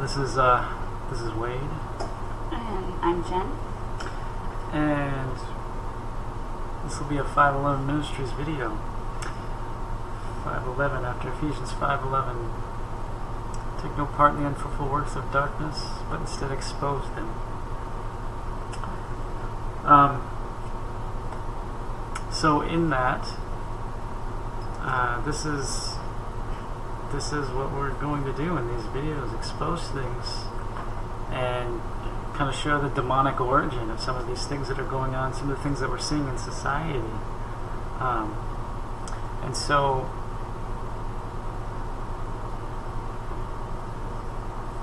This is Wade. And I'm Jen. And this will be a 5:11 Ministries video. 5:11 after Ephesians 5:11. Take no part in the unfruitful works of darkness, but instead expose them. So in that, this is what we're going to do in these videos: expose things and kind of show the demonic origin of some of these things that are going on, some of the things that we're seeing in society. And so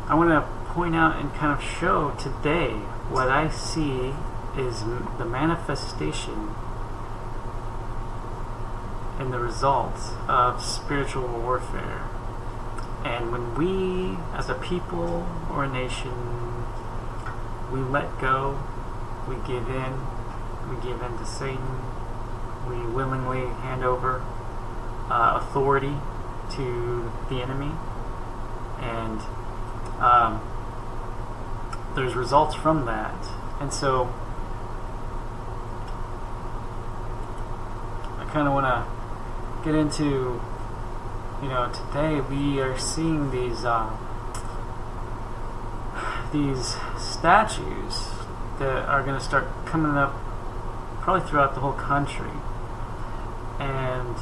I want to point out and kind of show today what I see is the manifestation and the results of spiritual warfare. And when we, as a people or a nation, we let go, we give in to Satan, we willingly hand over authority to the enemy, and there's results from that. And so I kind of want to get into, today we are seeing these statues that are going to start coming up probably throughout the whole country, and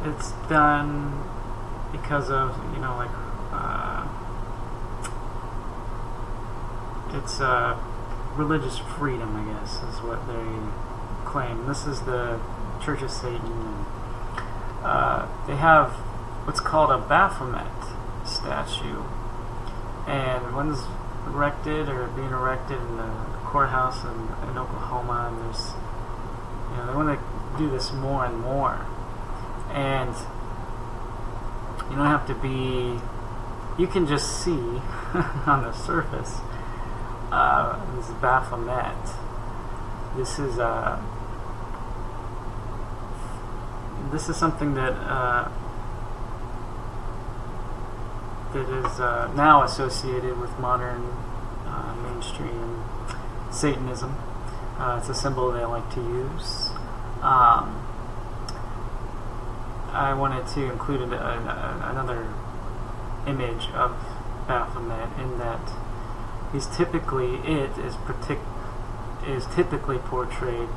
it's done because of it's religious freedom, I guess, is what they claim. This is the Church of Satan, and they have what's called a Baphomet statue, and one's erected or being erected in the courthouse in Oklahoma, and there's, they want to do this more and more, and you don't have to be, you can just see on the surface this Baphomet. This is something that is now associated with modern mainstream Satanism. It's a symbol they like to use. I wanted to include another image of Baphomet, in that he's typically portrayed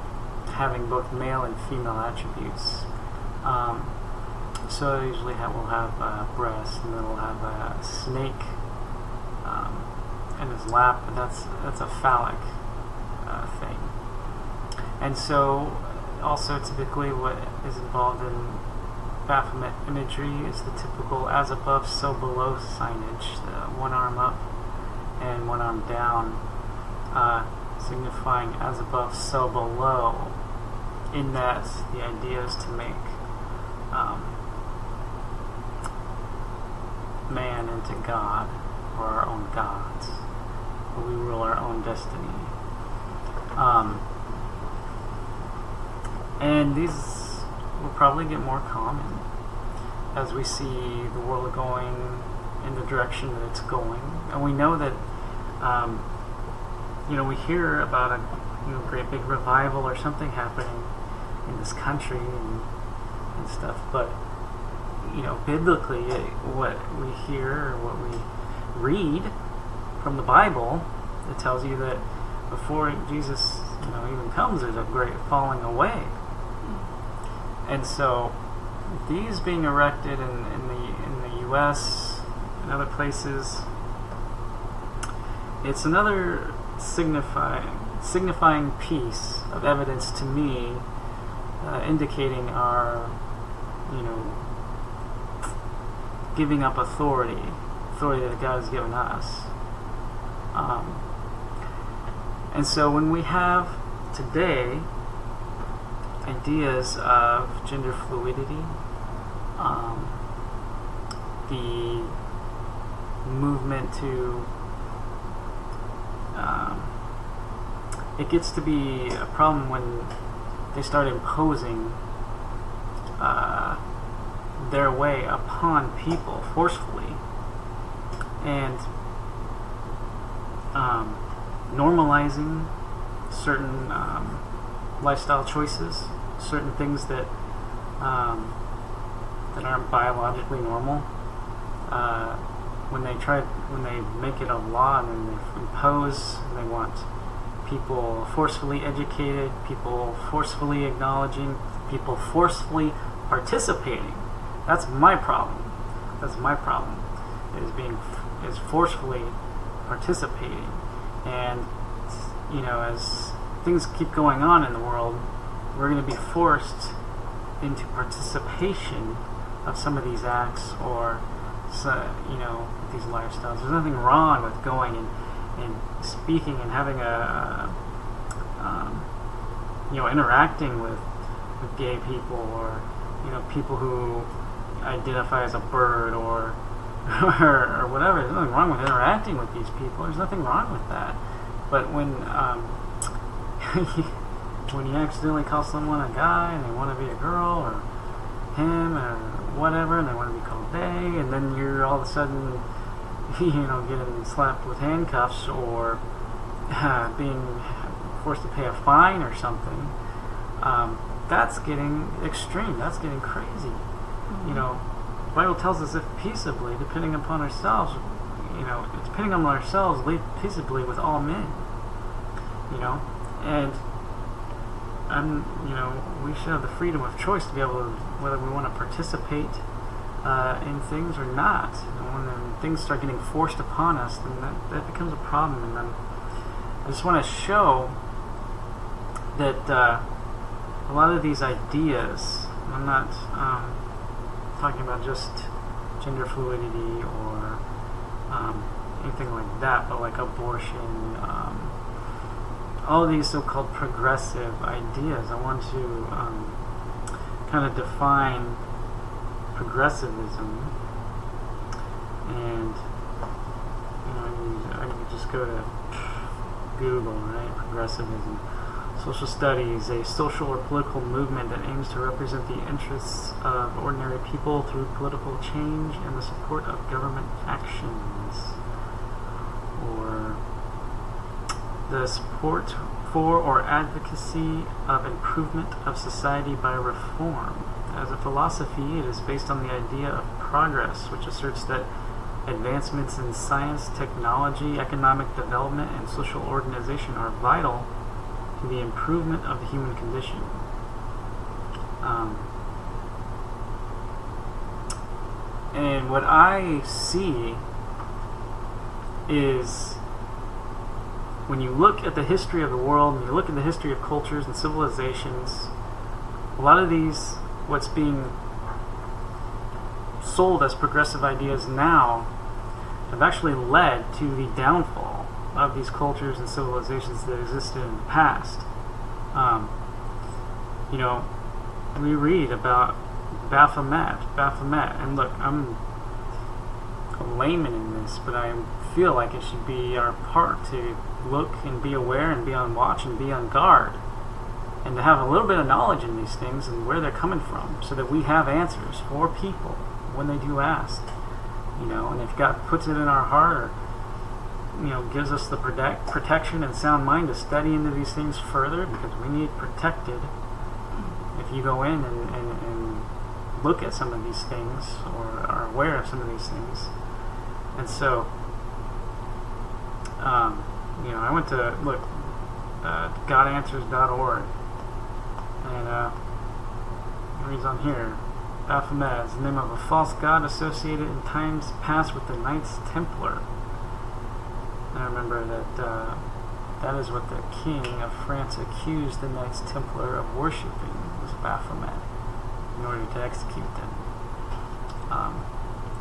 having both male and female attributes. So usually we'll have breasts, and then we'll have a snake in his lap, and that's a phallic thing. And so also typically what is involved in Baphomet imagery is the typical as above so below signage, one arm up and one arm down, signifying as above so below, in that the idea is to make man into God, or our own gods, where we rule our own destiny. And these will probably get more common as we see the world going in the direction that it's going. And we know that, we hear about a great big revival or something happening in this country and stuff, but biblically, what we hear or what we read from the Bible, it tells you that before Jesus even comes, there's a great falling away. And so these being erected in the U.S. and other places, it's another signifying piece of evidence to me, indicating our giving up authority that God has given us. And so when we have today ideas of gender fluidity, the movement to it gets to be a problem when they start imposing their way upon people forcefully. And normalizing certain lifestyle choices, certain things that that aren't biologically normal. When they make it a law and then they impose, and they want people forcefully educated, people forcefully acknowledging, people forcefully participating. That's my problem. That's my problem. Is forcefully participating, and as things keep going on in the world, we're going to be forced into participation of some of these acts or these lifestyles. There's nothing wrong with going and speaking and having interacting with gay people or people who identify as a bird or or whatever. There's nothing wrong with interacting with these people. There's nothing wrong with that. But when when you accidentally call someone a guy and they want to be a girl or him or whatever, and they want to be called they, and then you're all of a sudden getting slapped with handcuffs or being forced to pay a fine or something, that's getting extreme. That's getting crazy. The Bible tells us if peaceably, depending upon ourselves, depending on ourselves, live peaceably with all men. And we should have the freedom of choice to be able to, whether we want to participate in things or not. And when things start getting forced upon us, then that becomes a problem. And then I just want to show that a lot of these ideas, I'm not talking about just gender fluidity or anything like that, but like abortion, all these so-called progressive ideas. I want to kind of define progressivism, and I could just go to Google, right? Progressivism. Social studies, a social or political movement that aims to represent the interests of ordinary people through political change and the support of government actions, or the support for or advocacy of improvement of society by reform. As a philosophy, it is based on the idea of progress, which asserts that advancements in science, technology, economic development, and social organization are vital to the improvement of the human condition. And what I see is, when you look at the history of the world, when you look at the history of cultures and civilizations, a lot of these, what's being sold as progressive ideas now, have actually led to the downfall of these cultures and civilizations that existed in the past. We read about Baphomet, and look, I'm a layman in this, but I feel like it should be our part to look and be aware and be on watch and be on guard, and to have a little bit of knowledge in these things and where they're coming from, so that we have answers for people when they do ask. And if God puts it in our heart, or gives us the protection and sound mind to study into these things further, because we need protected. If you go in and look at some of these things, or are aware of some of these things. And I went to look godanswers.org, and it reads on here: Baphomet is the name of a false god associated in times past with the Knights Templar. And I remember that that is what the king of France accused the Knights Templar of worshipping, was Baphomet, in order to execute them.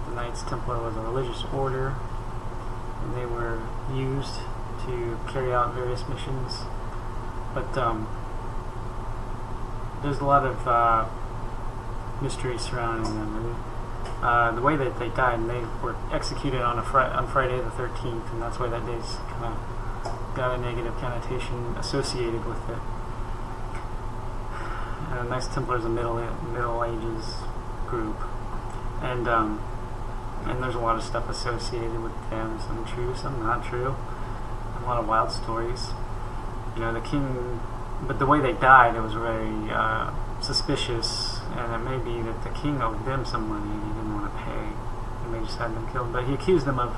The Knights Templar was a religious order, and they were used to carry out various missions. But there's a lot of mystery surrounding them. And the way that they died, and they were executed on Friday the 13th, and that's why that day's kind of got a negative connotation associated with it. Knights Templar is a Middle Ages group, and there's a lot of stuff associated with them. Some true, some not true. a lot of wild stories. The king, but the way they died, it was very suspicious, and it may be that the king owed them some money and he didn't want to pay. He may just had them killed, but he accused them of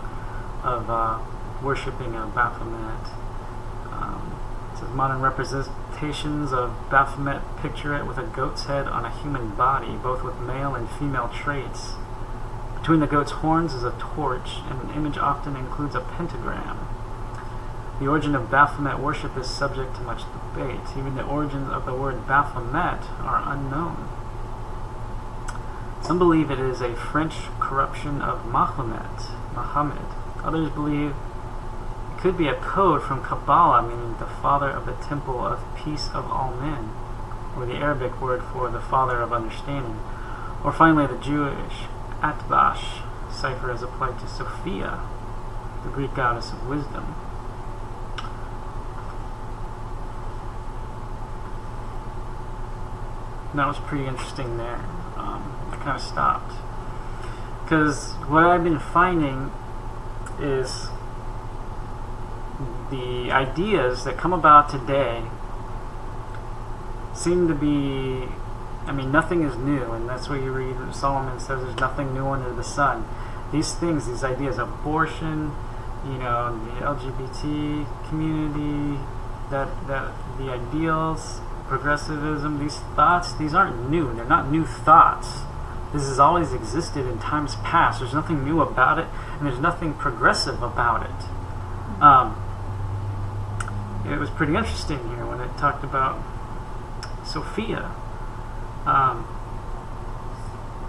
worshipping Baphomet. It says modern representations of Baphomet picture it with a goat's head on a human body, both with male and female traits. Between the goat's horns is a torch, and an image often includes a pentagram. The origin of Baphomet worship is subject to much debate. Even the origins of the word Baphomet are unknown. Some believe it is a French corruption of Muhammad. Others believe it could be a code from Kabbalah, meaning the father of the temple of peace of all men, or the Arabic word for the father of understanding. Or finally, the Jewish Atbash cipher as applied to Sophia, the Greek goddess of wisdom. And that was pretty interesting there. I kind of stopped. Because what I've been finding is the ideas that come about today seem to be, nothing is new, and that's what you read. Solomon says there's nothing new under the sun. These things, these ideas, abortion, the LGBT community, that the ideals, progressivism, these thoughts, these aren't new. They're not new thoughts. This has always existed in times past. There's nothing new about it, and there's nothing progressive about it. It was pretty interesting here when it talked about Sophia.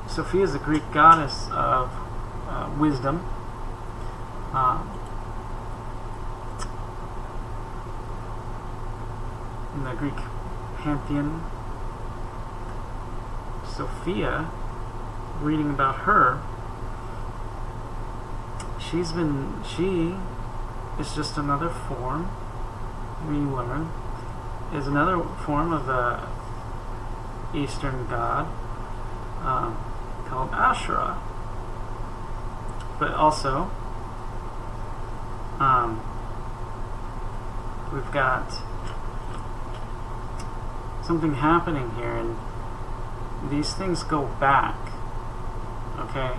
Sophia is the Greek goddess of wisdom. In the Greek pantheon, Sophia, reading about her, she is just another form, we learn, is another form of the Eastern god called Asherah. But also, we've got something happening here, and these things go back. Okay?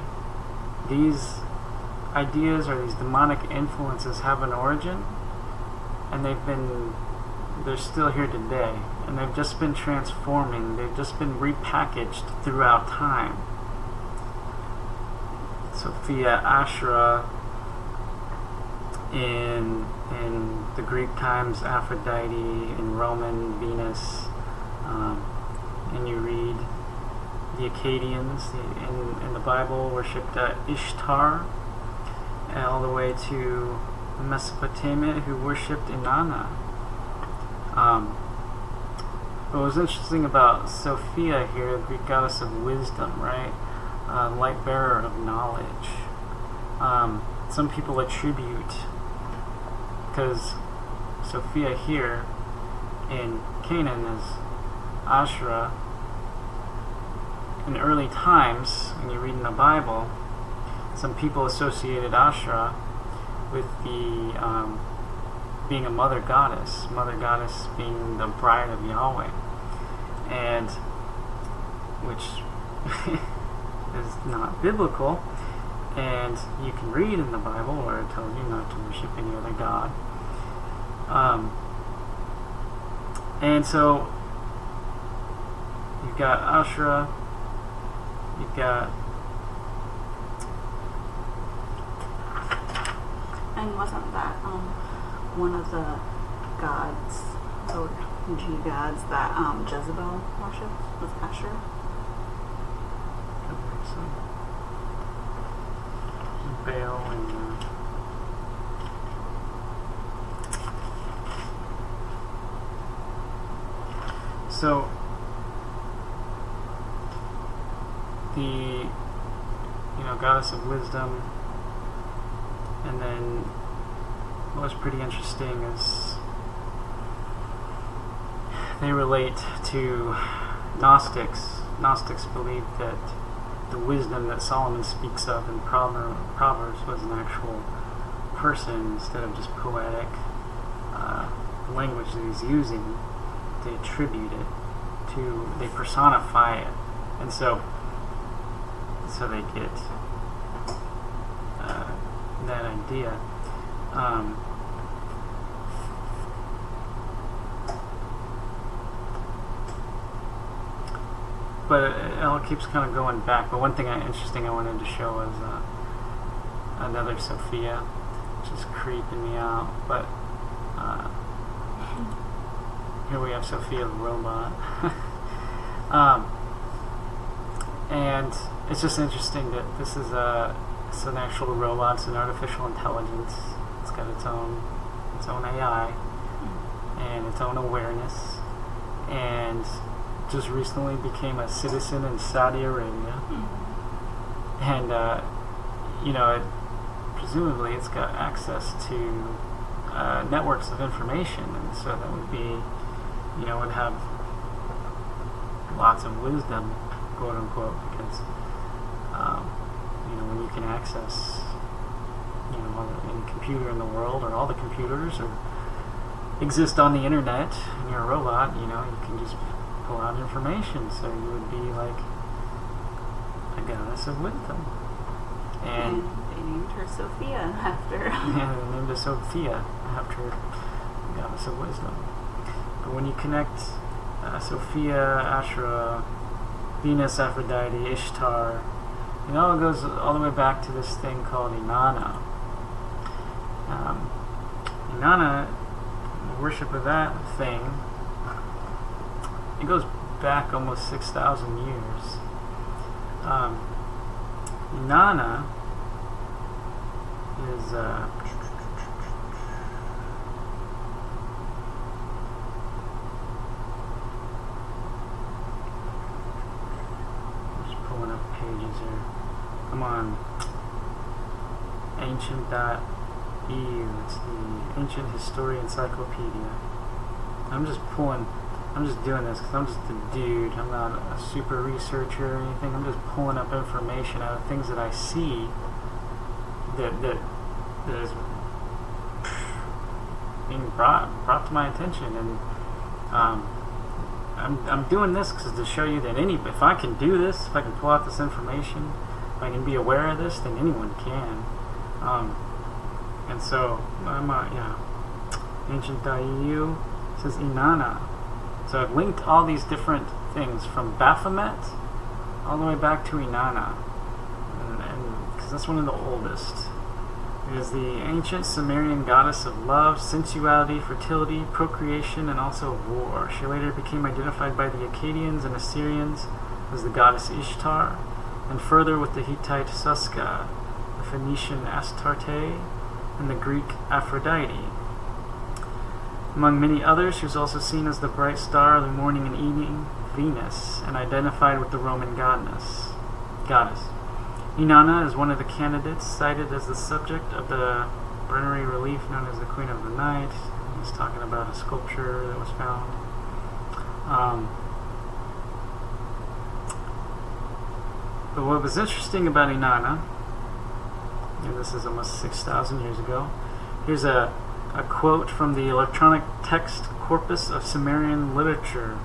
These ideas or these demonic influences have an origin, and they're still here today, and they've just been transforming, they've just been repackaged throughout time. Sophia, Asherah, in the Greek times, Aphrodite, in Roman, Venus, and you read the Akkadians in the Bible worshipped Ishtar, and all the way to Mesopotamia, who worshipped Inanna. What was interesting about Sophia here, the Greek goddess of wisdom, right? Light bearer of knowledge. Some people attribute, because Sophia here in Canaan is Asherah. In early times, when you read in the Bible, some people associated Asherah with the being a mother goddess being the bride of Yahweh, and which is not biblical, and you can read in the Bible where it tells you not to worship any other god. And so you've got Asherah, you've got, and wasn't that one of the gods or G-gods that Jezebel worshipped was Asherah? I believe so. Baal and so the goddess of wisdom, and then what was pretty interesting is they relate to Gnostics. Gnostics believed that the wisdom that Solomon speaks of in Proverbs was an actual person instead of just poetic. language that he's using, they attribute it to, they personify it, and so they get that idea. But it all keeps kind of going back. But one thing interesting I wanted to show was another Sophia, which is creeping me out. But here we have Sophia the robot. And it's just interesting that this is it's an actual robot. It's an artificial intelligence. It's got its own AI and its own awareness, and just recently became a citizen in Saudi Arabia. And presumably it's got access to networks of information, and so that would be, would have lots of wisdom, quote unquote, because when you can access any computer in the world, or all the computers, or exist on the internet, and you're a robot, you can just pull out information. So you would be like a goddess of wisdom. And they named her Sophia after. Yeah, they named her Sophia after the goddess of wisdom. But when you connect Sophia, Ashra, Venus, Aphrodite, Ishtar, it goes all the way back to this thing called Inanna. Inanna, the worship of that thing, it goes back almost 6,000 years. Inanna is just pulling up pages here. Come on. Ancient.eu. It's the Ancient History Encyclopedia. I'm just doing this because I'm just a dude. I'm not a super researcher or anything. I'm just pulling up information out of things that I see that is being brought to my attention, and I'm doing this because to show you that if I can do this, if I can pull out this information, if I can be aware of this, then anyone can. And so I'm Ancient.eu says Inanna. So I've linked all these different things from Baphomet all the way back to Inanna, and because that's one of the oldest. It is the ancient Sumerian goddess of love, sensuality, fertility, procreation, and also of war. She later became identified by the Akkadians and Assyrians as the goddess Ishtar, and further with the Hittite Suska, the Phoenician Astarte, and the Greek Aphrodite. Among many others, she was also seen as the bright star of the morning and evening, Venus, and identified with the Roman goddess. Inanna is one of the candidates cited as the subject of the Bernary relief known as the Queen of the Night. He's talking about a sculpture that was found. But what was interesting about Inanna, and this is almost 6,000 years ago, here's a quote from the electronic text corpus of Sumerian literature.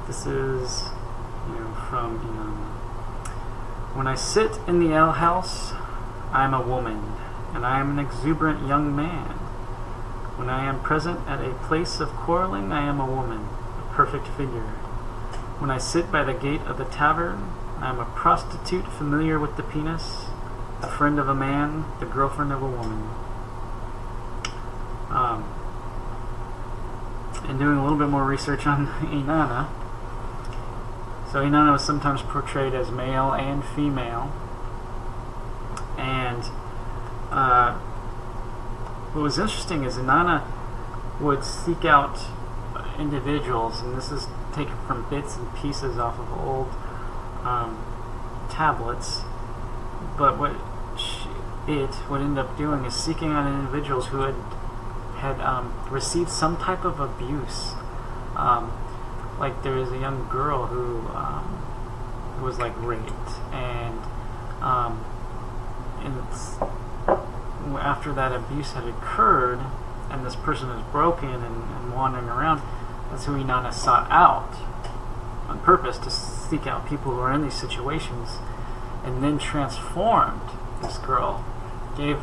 This is, from Inanna. When I sit in the ale house, I am a woman, and I am an exuberant young man. When I am present at a place of quarreling, I am a woman, a perfect figure. When I sit by the gate of the tavern, I am a prostitute familiar with the penis, the friend of a man, the girlfriend of a woman. And doing a little bit more research on Inanna. So Inanna was sometimes portrayed as male and female. And what was interesting is Inanna would seek out individuals, and this is taken from bits and pieces off of old tablets. But what it would end up doing is seeking out individuals who had received some type of abuse. Like there was a young girl who was like raped, and after that abuse had occurred, and this person is broken and wandering around, that's who Inanna sought out on purpose to seek out people who are in these situations, and then transformed this girl, gave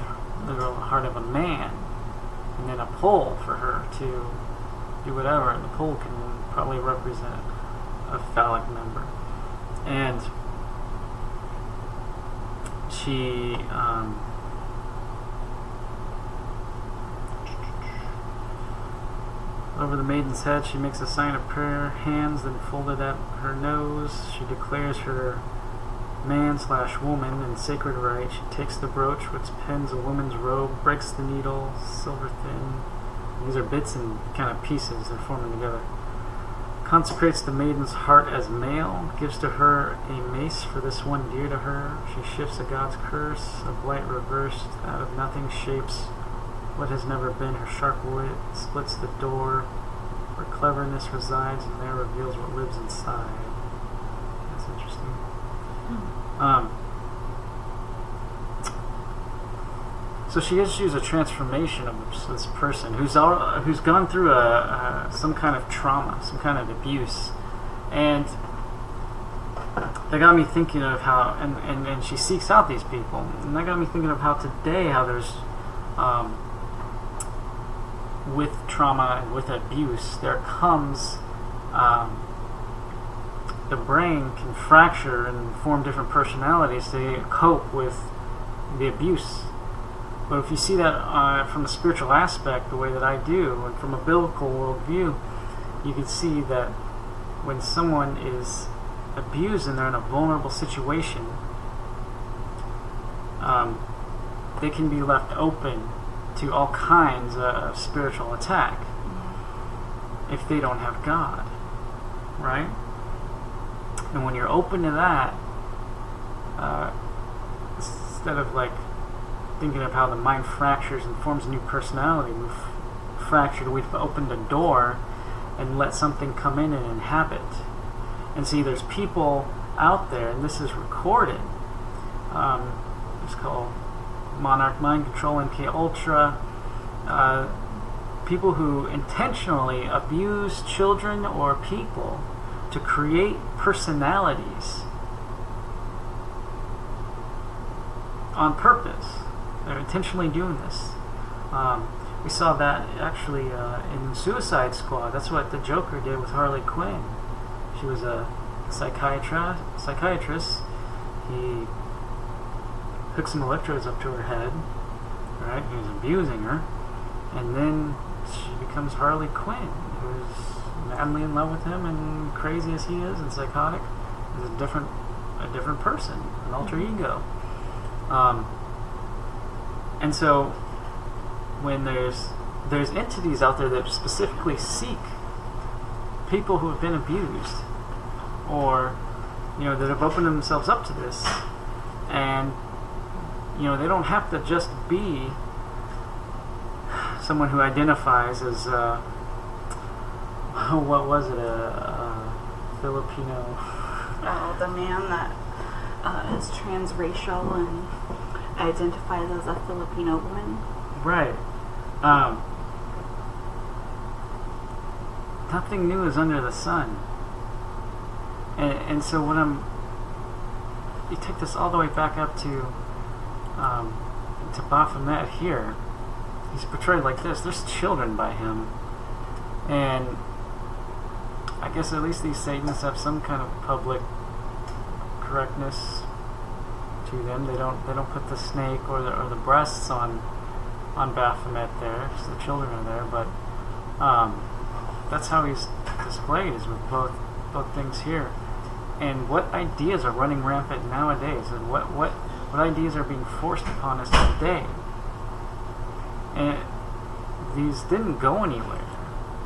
the girl the heart of a man, and then a pole for her to do whatever. And the pole can probably represent a phallic member. And she over the maiden's head she makes a sign of prayer, hands then folded at her nose. She declares her man/woman in sacred rite. She takes the brooch which pins a woman's robe, breaks the needle, silver thin. These are bits and kind of pieces, they're forming together. Consecrates the maiden's heart as male, gives to her a mace for this one dear to her. She shifts a god's curse, a blight reversed, out of nothing shapes what has never been. Her sharp wit splits the door where cleverness resides, and there reveals what lives inside. That's interesting. So she issues a transformation of this person who's gone through some kind of trauma, some kind of abuse, and that got me thinking of how, and she seeks out these people, and that got me thinking of how today, how there's with trauma and with abuse, there comes the brain can fracture and form different personalities to cope with the abuse. But if you see that from a spiritual aspect, the way that I do, and from a biblical worldview, you can see that when someone is abused and they're in a vulnerable situation, they can be left open to all kinds of spiritual attack if they don't have God, right? And when you're open to that, instead of like thinking of how the mind fractures and forms a new personality, we've opened a door and let something come in and inhabit. And see, there's people out there, and this is recorded. It's called Monarch Mind Control, MK Ultra. People who intentionally abuse children or people to create personalities on purpose. They're intentionally doing this. We saw that actually in Suicide Squad. That's what the Joker did with Harley Quinn. She was a psychiatrist. He hooked some electrodes up to her head. Right? He was abusing her. And then she becomes Harley Quinn, who's madly in love with him, and crazy as he is and psychotic, is a different person, an alter ego. And so when there's entities out there that specifically seek people who have been abused, or that have opened themselves up to this, and they don't have to just be someone who identifies as what was it, a Filipino? Oh, the man that is transracial and identifies as a Filipino woman. Right. Nothing new is under the sun. And so when you take this all the way back up to Baphomet here, he's portrayed like this. There's children by him, and I guess at least these Satanists have some kind of public correctness to them. They don't put the snake or the breasts on Baphomet there, so the children are there. But that's how he's displayed, is with both things here. And what ideas are running rampant nowadays, and what ideas are being forced upon us today? And these didn't go anywhere.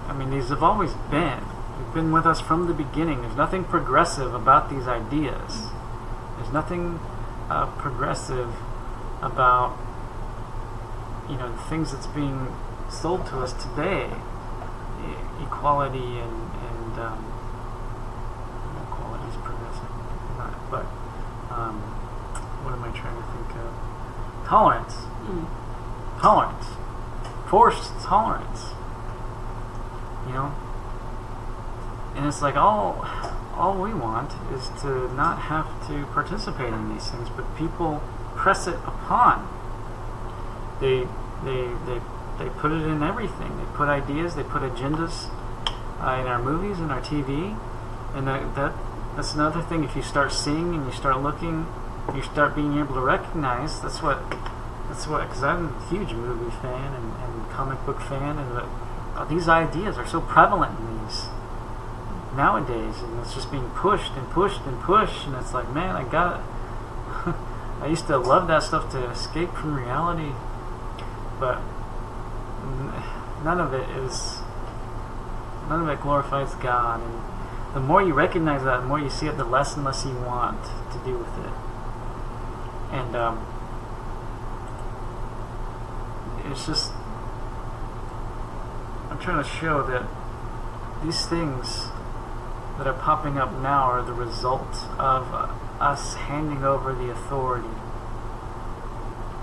I mean, these have always been. They've been with us from the beginning. There's nothing progressive about these ideas. There's nothing progressive about the things that's being sold to us today. Equality and equality is progressive, but what am I trying to think of? Tolerance. Tolerance. forced tolerance. You know? And it's like all we want is to not have to participate in these things, but people press it upon. They put it in everything. They put ideas, they put agendas in our movies and our TV, and that's another thing. If you start seeing and you start looking, you start being able to recognize. That's what. Because I'm a huge movie fan and comic book fan, and these ideas are so prevalent in these nowadays, and it's just being pushed and pushed and pushed, and it's like, man, I got it. I used to love that stuff to escape from reality, but none of it glorifies God. And the more you recognize that, the more you see it, the less and less you want to do with it. And it's just, I'm trying to show that these things that are popping up now are the result of us handing over the authority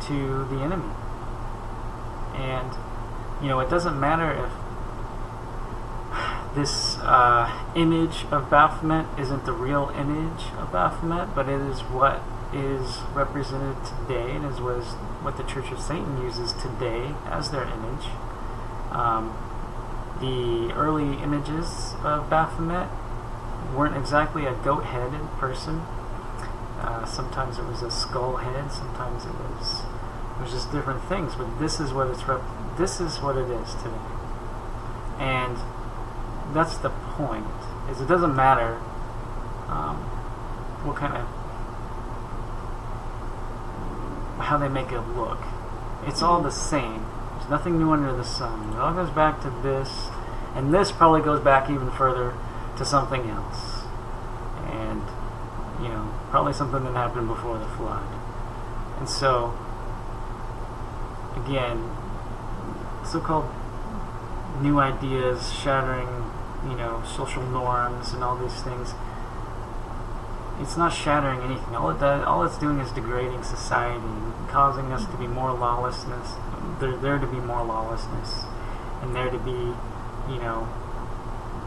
to the enemy. And, you know, it doesn't matter if this image of Baphomet isn't the real image of Baphomet, but it is what is represented today, and is what the Church of Satan uses today as their image. The early images of Baphomet weren't exactly a goat-headed person. Sometimes it was a skull head. Sometimes it was just different things. But this is what this is what it is today. And that's the point. Is it doesn't matter what kind of how they make it look. It's all the same. There's nothing new under the sun. It all goes back to this, and this probably goes back even further to something else. And, you know, probably something that happened before the flood. And so, again, so-called new ideas, shattering, you know, social norms and all these things. It's not shattering anything. All it's doing is degrading society, causing us to be more lawlessness. There to be more lawlessness, and there to be, you know,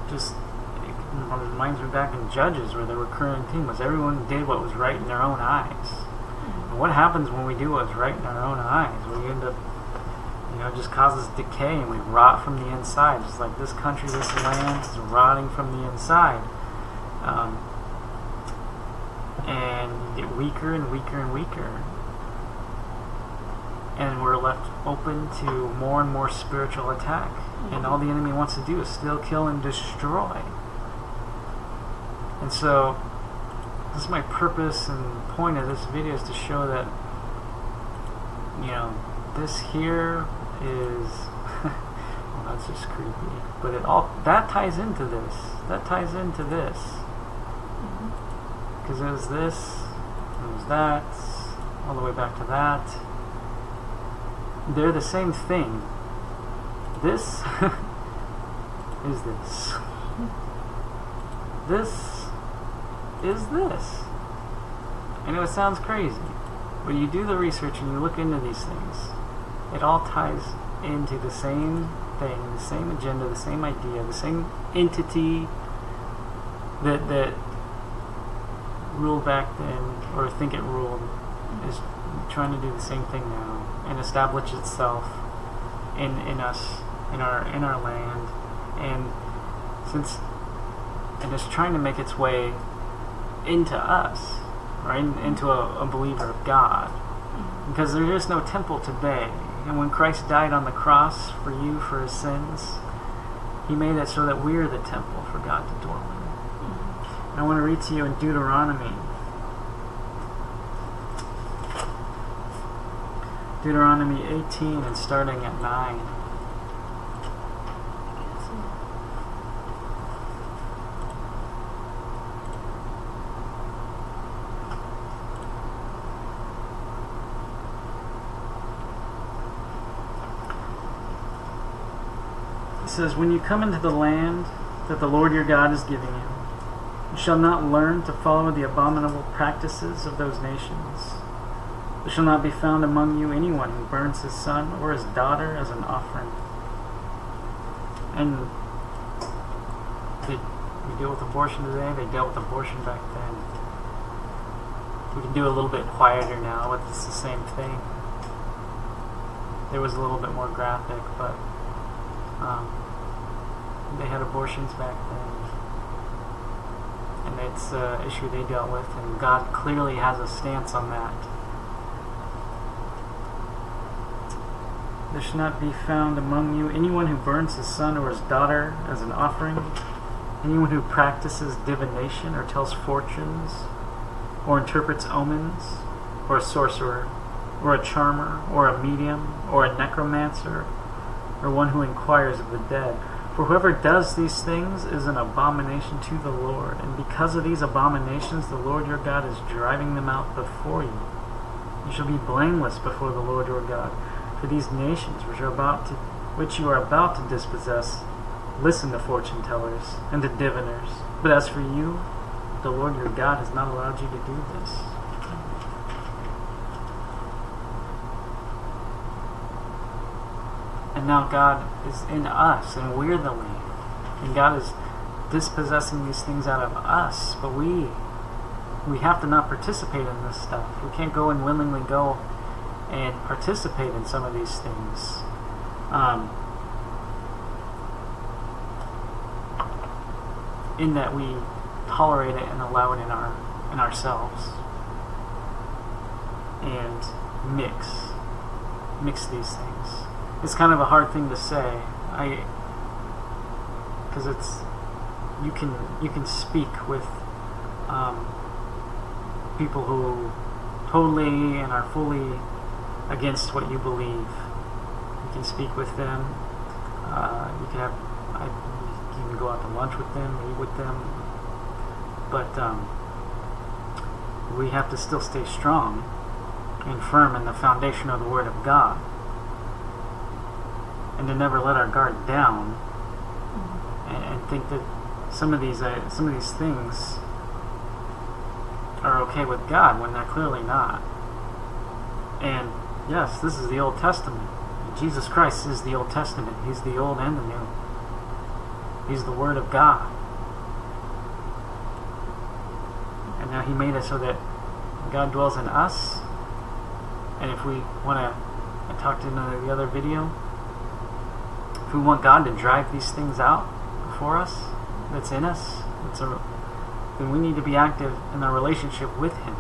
just it reminds me back in Judges where the recurring theme was everyone did what was right in their own eyes. And what happens when we do what's right in our own eyes? We end up, you know, it just causes decay, and we rot from the inside, just like this country, this land is rotting from the inside. And you get weaker and weaker and weaker. And we're left open to more and more spiritual attack. And all the enemy wants to do is still kill and destroy. And so, this is my purpose and point of this video, is to show that, you know, this here is, well, that's just creepy. But it all, that ties into this. That ties into this. Because it was this, it was that, all the way back to that. They're the same thing. This is this. This is this. I know it sounds crazy, but you do the research and you look into these things. It all ties into the same thing, the same agenda, the same idea, the same entity that ruled back then, or think it ruled, is trying to do the same thing now and establish itself in us, in our land, and it's trying to make its way into us, right, into a believer of God, because there is no temple today. And when Christ died on the cross for you, for his sins, he made it so that we're the temple for God to dwell in. I want to read to you in Deuteronomy. Deuteronomy 18 and starting at 9. It says, "When you come into the land that the Lord your God is giving you, you shall not learn to follow the abominable practices of those nations, There shall not be found among you anyone who burns his son or his daughter as an offering. And we deal with abortion today, they dealt with abortion back then. We can do a little bit quieter now, but it's the same thing. It was a little bit more graphic, but they had abortions back then. And it's an issue they dealt with, and God clearly has a stance on that. There shall not be found among you anyone who burns his son or his daughter as an offering, anyone who practices divination or tells fortunes, or interprets omens, or a sorcerer, or a charmer, or a medium, or a necromancer, or one who inquires of the dead. For whoever does these things is an abomination to the Lord, and because of these abominations the Lord your God is driving them out before you. You shall be blameless before the Lord your God. For these nations which you are about to dispossess, listen to fortune tellers and to diviners. But as for you, the Lord your God has not allowed you to do this. And now God is in us, and we're the land. And God is dispossessing these things out of us, but we have to not participate in this stuff. We can't go and willingly go and participate in some of these things. In that we tolerate it and allow it in ourselves, and mix these things. It's kind of a hard thing to say, because it's you can speak with people who totally and are fully against what you believe. You can speak with them. You can go out to lunch with them, eat with them, but we have to still stay strong and firm in the foundation of the Word of God, and to never let our guard down, and think that some of these things are okay with God when they're clearly not. And yes, this is the Old Testament. Jesus Christ is the Old Testament. He's the Old and the New. He's the Word of God. And now He made it so that God dwells in us. And if we want to, I talked in the other video, if we want God to drive these things out before us, that's in us, then we need to be active in our relationship with Him.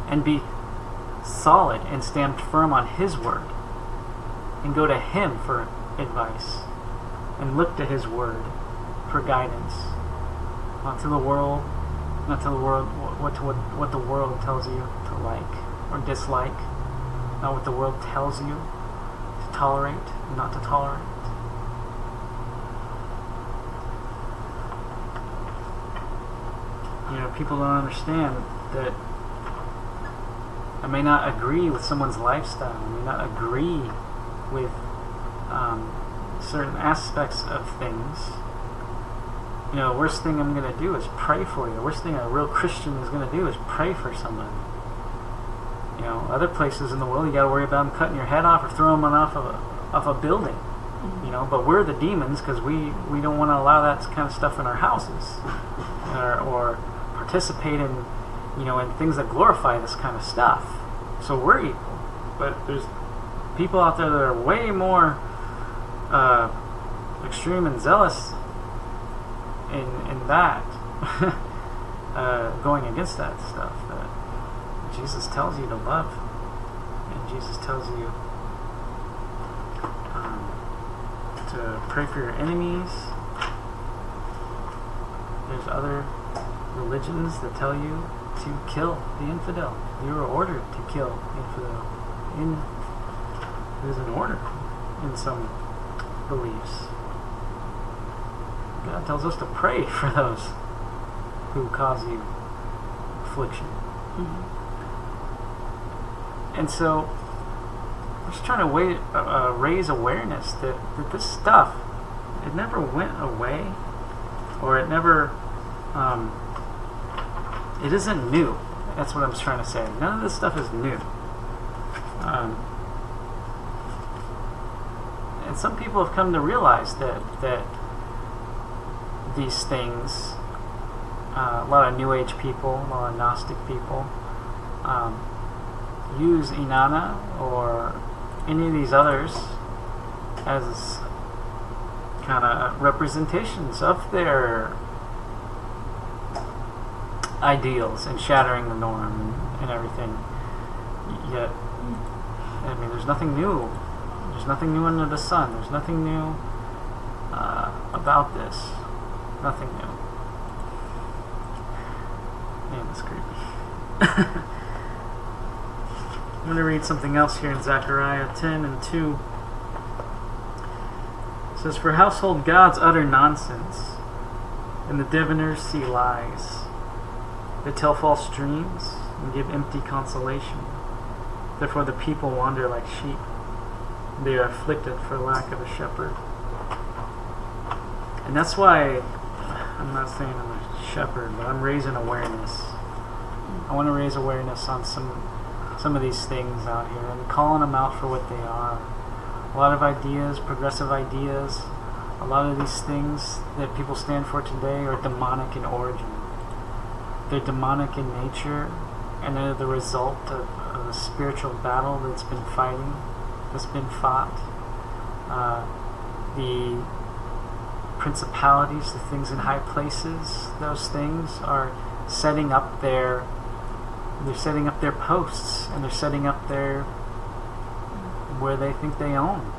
And be solid and stand firm on His Word. And go to Him for advice. And look to His Word for guidance. Not to the world, what the world tells you to like or dislike. Not what the world tells you to tolerate and not to tolerate. People don't understand that I may not agree with someone's lifestyle. I may not agree with certain aspects of things. Worst thing I'm going to do is pray for you. The worst thing a real Christian is going to do is pray for somebody. Other places in the world, you got to worry about them cutting your head off or throwing them off a building. But we're the demons because we don't want to allow that kind of stuff in our houses, or participate in in things that glorify this kind of stuff. So we're evil. But there's people out there that are way more extreme and zealous in that, going against that stuff that Jesus tells you to love, and Jesus tells you to pray for your enemies. There's other religions that tell you to kill the infidel. You are ordered to kill the infidel. There's an order in some beliefs. God tells us to pray for those who cause you affliction. And so I'm just trying to raise awareness that this stuff, it never went away, or it never, it isn't new. That's what I'm trying to say. None of this stuff is new. And some people have come to realize that these things, a lot of New Age people, a lot of Gnostic people, use Inanna or any of these others as kind of representations of their ideals and shattering the norm and everything. Yet, I mean, there's nothing new. There's nothing new under the sun. There's nothing new about this. Nothing new. Man, that's creepy. I'm going to read something else here in Zechariah 10:2. It says, "For household gods utter nonsense, and the diviners see lies. They tell false dreams and give empty consolation. Therefore the people wander like sheep. They are afflicted for lack of a shepherd." And that's why I'm not saying I'm a shepherd, but I'm raising awareness. I want to raise awareness on some of these things out here and calling them out for what they are. A lot of ideas, progressive ideas, a lot of these things that people stand for today are demonic in origin. They're demonic in nature, and they're the result of a spiritual battle that's been fought. The principalities, the things in high places, those things are setting up their posts, and they're setting up where they think they own.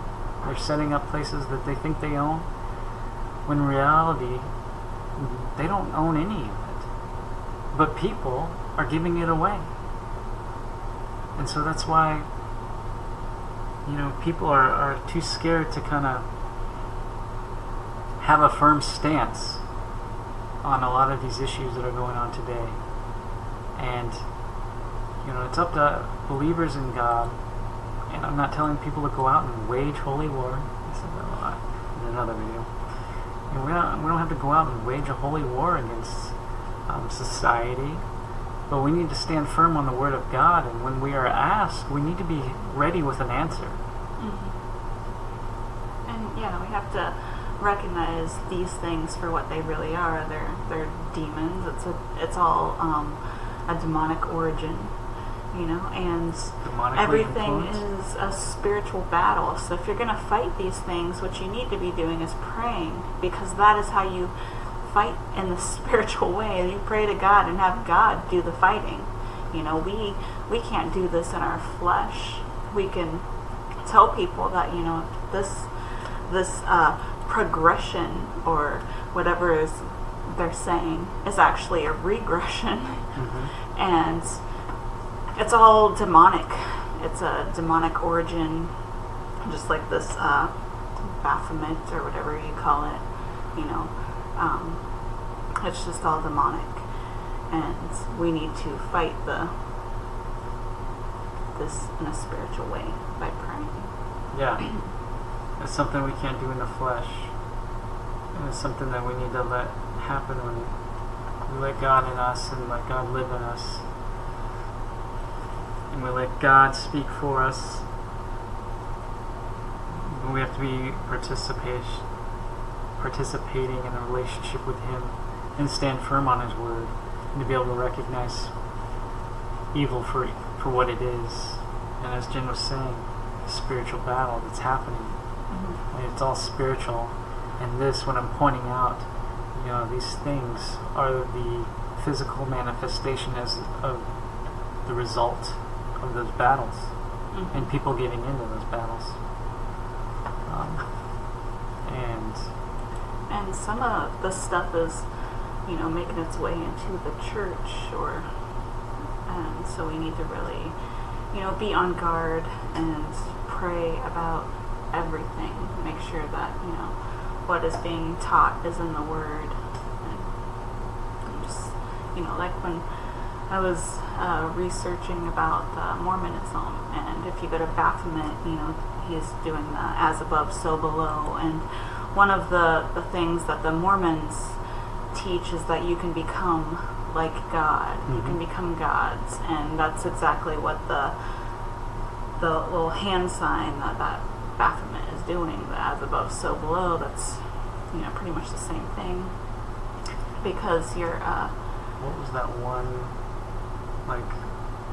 They're setting up places that they think they own, when in reality they don't own any of it. But people are giving it away. And so that's why, people are too scared to kind of have a firm stance on a lot of these issues that are going on today. And, it's up to believers in God. And I'm not telling people to go out and wage holy war. I said that a lot in another video. And we don't have to go out and wage a holy war against society. But we need to stand firm on the Word of God, and when we are asked, we need to be ready with an answer. Mm-hmm. And we have to recognize these things for what they really are. They're demons. It's all a demonic origin, and everything is a spiritual battle. So if you're going to fight these things, what you need to be doing is praying, because that is how you fight in the spiritual way. You pray to God and have God do the fighting. We can't do this in our flesh. We can tell people that this progression or whatever is they're saying is actually a regression. Mm-hmm. And it's all demonic. It's a demonic origin, just like this Baphomet or whatever you call it. It's just all demonic, and we need to fight this in a spiritual way by praying. Yeah, it's something we can't do in the flesh, and it's something that we need to let happen when we let God in us and let God live in us, and we let God speak for us. We have to be participating in a relationship with Him and stand firm on His Word, and to be able to recognize evil for what it is. And as Jen was saying, the spiritual battle that's happening. Mm-hmm. And it's all spiritual. And this, when I'm pointing out, these things are the physical manifestation of the result of those battles. Mm-hmm. And people giving into those battles. And some of the stuff is, making its way into the church, and so we need to really, be on guard and pray about everything. Make sure that, what is being taught is in the Word. And just, like when I was researching about Mormonism, and if you go to Baphomet, he's doing the as above, so below. And one of the things that the Mormons teach is that you can become like God. Mm-hmm. You can become gods. And that's exactly what the little hand sign that Baphomet is doing, the as above, so below, that's, pretty much the same thing. Because you're, what was that one,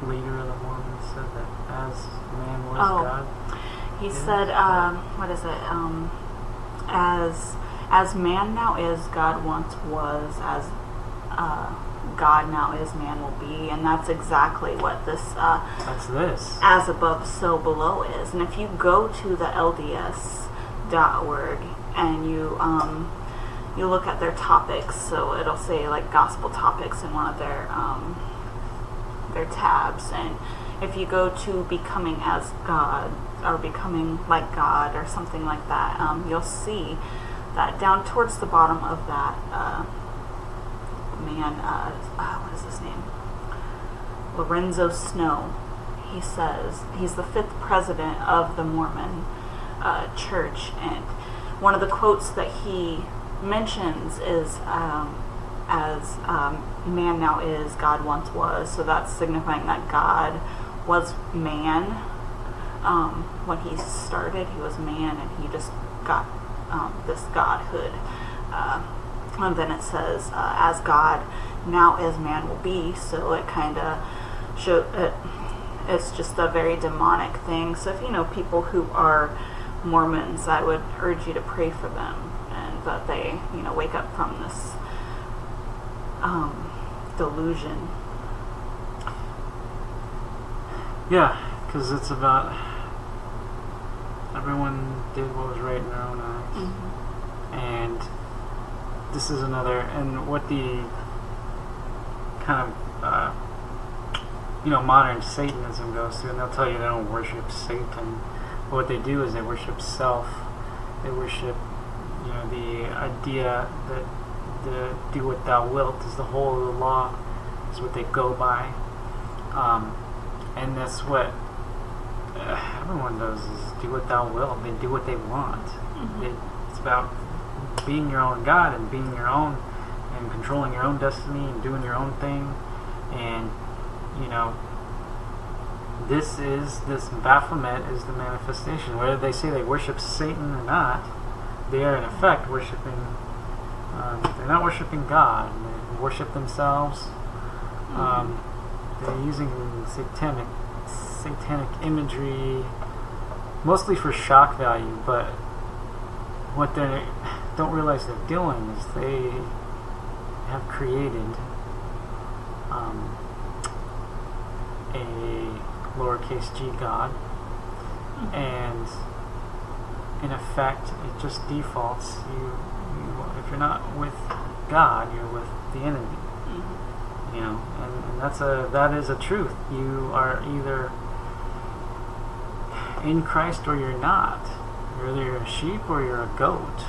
leader of the Mormons said that as man was God? He said, what is it? As man now is, God once was, as God now is, man will be. And that's exactly what this that's this as above, so below is. And if you go to the LDS.org and you look at their topics, so it'll say gospel topics in one of their tabs, and if you go to becoming as God or becoming like God or something like that, you'll see that down towards the bottom of that man, what is his name? Lorenzo Snow. He says he's the 5th president of the Mormon church, and one of the quotes that he mentions is as man now is, God once was. So that's signifying that God was man. When he started, he was man, and he just got this godhood. And then it says, as God now as man will be. So it kind of it's just a very demonic thing. So if you know people who are Mormons, I would urge you to pray for them, and that they wake up from this delusion. Yeah, because it's about everyone did what was right in their own eyes. Mm-hmm. And this is another, and what the kind of modern Satanism goes to, and they'll tell you they don't worship Satan, but what they do is they worship self. They worship the idea that the do what thou wilt is the whole of the law, is what they go by, and that's what everyone does, is do what thou wilt. They do what they want. Mm-hmm. It's about being your own God and being your own and controlling your own destiny and doing your own thing. And this Baphomet is the manifestation. Whether they say they worship Satan or not, they are in effect worshiping. They're not worshiping God. They worship themselves. They're using satanic imagery, mostly for shock value. But what they don't realize they're doing is they have created a lowercase g God, and in effect it just defaults you if you're not with God, you're with the enemy. And that is a truth. You are either in Christ or you're not. You're either a sheep or you're a goat,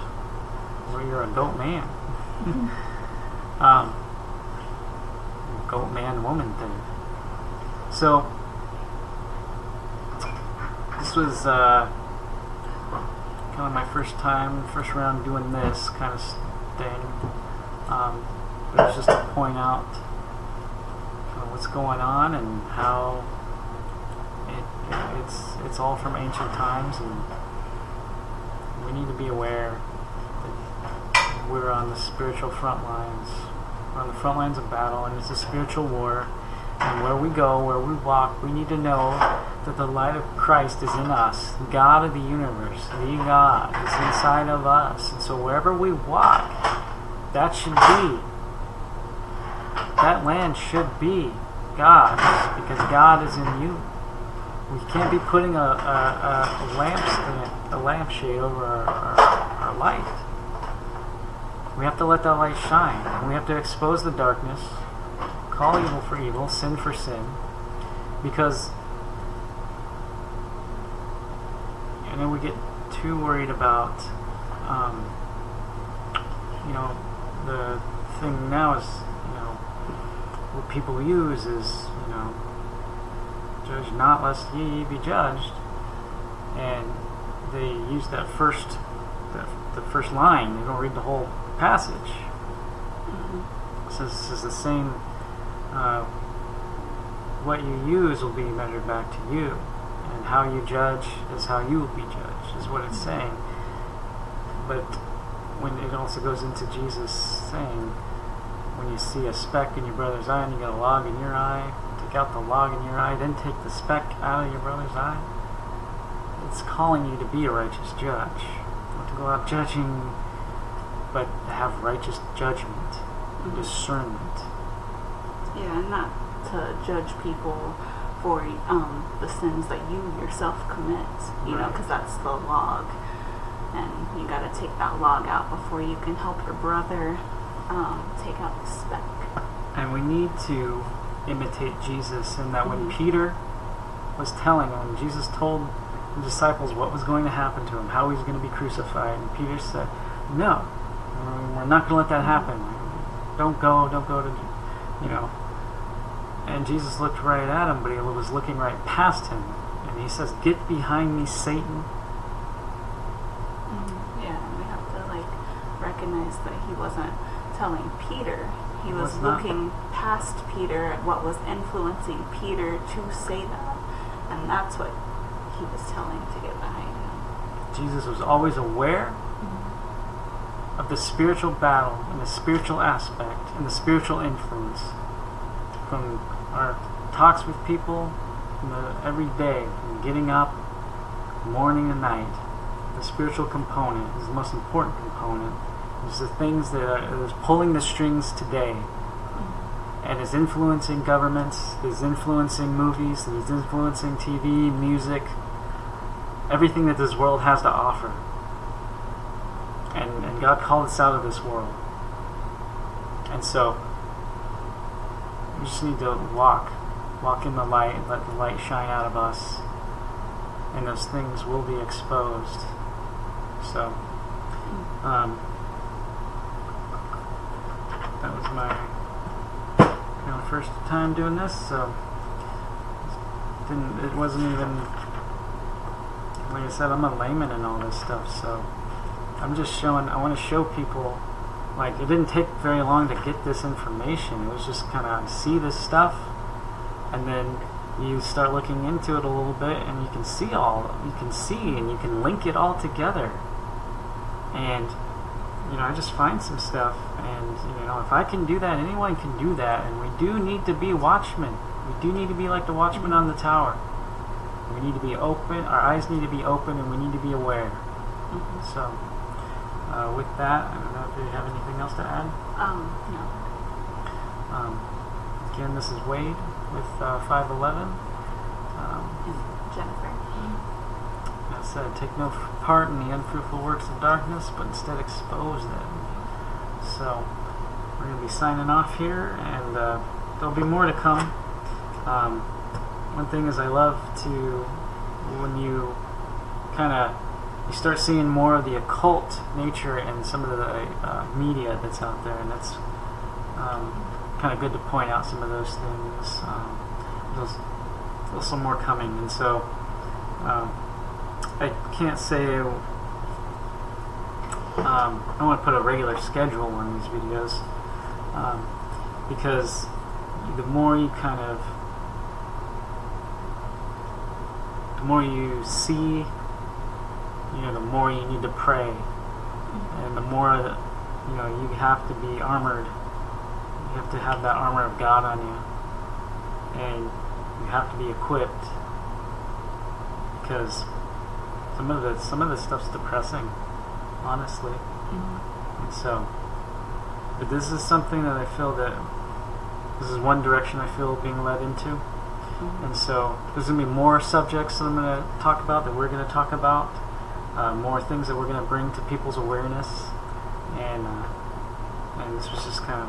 or you're a goat man. Goat man woman thing. So this was kind of my first round doing this kind of thing. But it was just to point out what's going on and how it's all from ancient times, and we need to be aware that we're on the spiritual front lines. We're on the front lines of battle, and it's a spiritual war. And where we go, where we walk, we need to know that the light of Christ is in us. God of the universe, the God, is inside of us. And so wherever we walk, that land should be God's, because God is in you. We can't be putting a lampshade over our light. We have to let that light shine. And we have to expose the darkness, call evil for evil, sin for sin, because we get too worried about the thing now is what people use is judge not lest ye be judged, and they use that first line. They don't read the whole passage. It says this is the same. What you use will be measured back to you. and how you judge is how you will be judged, is what it's saying. But when it also goes into Jesus saying, when you see a speck in your brother's eye and you got a log in your eye, take out the log in your eye, then take the speck out of your brother's eye. It's calling you to be a righteous judge, not to go out judging, but to have righteous judgment and discernment. Yeah, and not to judge people for the sins that you yourself commit, you know, because that's the log. And you got to take that log out before you can help your brother take out the speck. And we need to imitate Jesus in that when Peter was telling him, Jesus told the disciples what was going to happen to him, how he was going to be crucified, and Peter said, no, we're not going to let that happen. Don't go to, you know. And Jesus looked right at him, but he was looking right past him. And he says, get behind me, Satan. Yeah, we have to recognize that he wasn't telling Peter. He was looking past Peter at what was influencing Peter to say that. And that's what he was telling to get behind him. Jesus was always aware of the spiritual battle and the spiritual aspect and the spiritual influence from our talks with people every day, from getting up, morning and night. The spiritual component is the most important component. It's the things that is pulling the strings today and is influencing governments, is influencing movies, is influencing TV, music, everything that this world has to offer. And God called us out of this world. And so we just need to walk in the light and let the light shine out of us, and those things will be exposed. So that was my first time doing this, so it wasn't even, like I said, I'm a layman in all this stuff, so I'm just showing, I want to show people, it didn't take very long to get this information. It was just kind of, see this stuff, and then you start looking into it a little bit, and you can see and you can link it all together. And I just find some stuff, and if I can do that, anyone can do that. And we do need to be watchmen. We do need to be like the watchman on the tower. We need to be open. Our eyes need to be open, and we need to be aware. So, with that, I don't know if you have anything else to add. No. Again, this is Wade with 511. Jennifer. I said, take no part in the unfruitful works of darkness, but instead expose them. So, we're going to be signing off here, and there'll be more to come. One thing is, I love to, when you you start seeing more of the occult nature in some of the media that's out there, and that's kind of good to point out some of those things. There's also more coming, and so I can't say I want to put a regular schedule on these videos, because the more you see, the more you need to pray, and the more that, you have to be armored. You have to have that armor of God on you, and you have to be equipped, because some of the stuff's depressing, honestly. And so, but this is something that I feel that this is one direction I feel being led into. And so there's going to be more subjects that I'm going to talk about, that we're going to talk about, more things that we're going to bring to people's awareness, and this was just kind of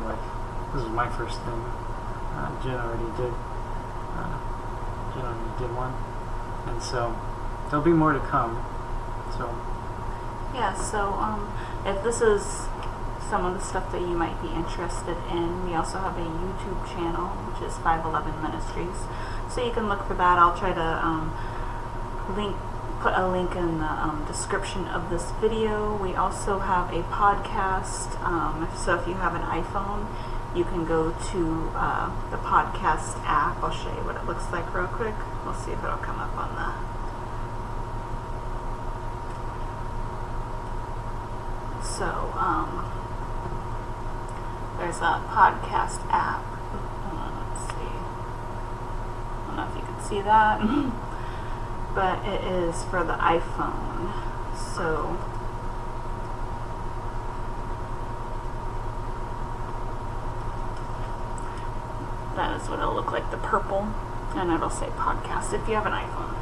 this was my first thing. Jen already did one, and so there'll be more to come. So yeah, so if this is some of the stuff that you might be interested in, we also have a YouTube channel, which is 511 Ministries, so you can look for that. I'll try to put a link in the description of this video. We also have a podcast, so if you have an iPhone, you can go to the podcast app. I'll show you what it looks like real quick. We'll see if it'll come up on the... So, there's a podcast app. Let's see. I don't know if you can see that. But it is for the iPhone. So... that is what it'll look like, the purple. And it'll say podcast if you have an iPhone.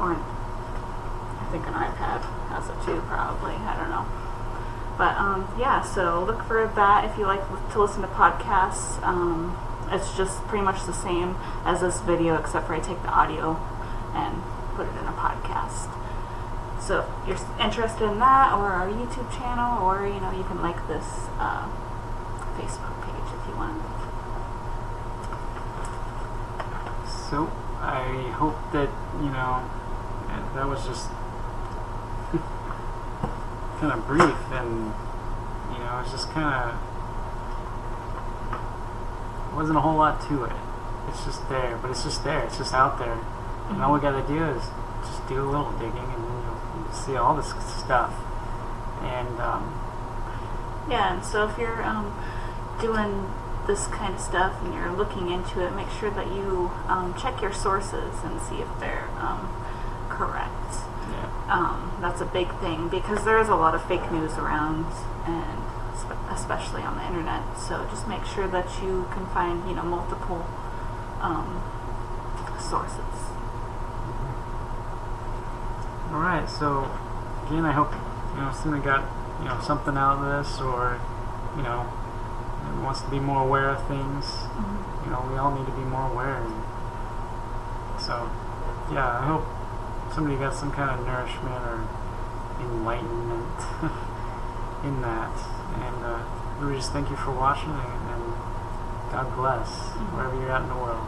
Or I think an iPad has it too, probably. I don't know. But yeah, so look for that if you like to listen to podcasts. It's just pretty much the same as this video, except for I take the audio and put it in a podcast. So if you're interested in that, or our YouTube channel, or you can like this Facebook page if you want. So I hope that that was just kind of brief, and it's just kind of wasn't a whole lot to it. It's just there, but it's just there. It's just out there, and all we got to do is just do a little digging, and you'll see all this stuff. And yeah, and so if you're doing this kind of stuff and you're looking into it, make sure that you check your sources and see if they're correct. Yeah. That's a big thing, because there is a lot of fake news around, and especially on the internet. So just make sure that you can find multiple sources. All right. So again, I hope somebody got something out of this, or wants to be more aware of things. We all need to be more aware. And so yeah, I hope somebody got some kind of nourishment or enlightenment in that. And we just thank you for watching, and God bless wherever you're at in the world.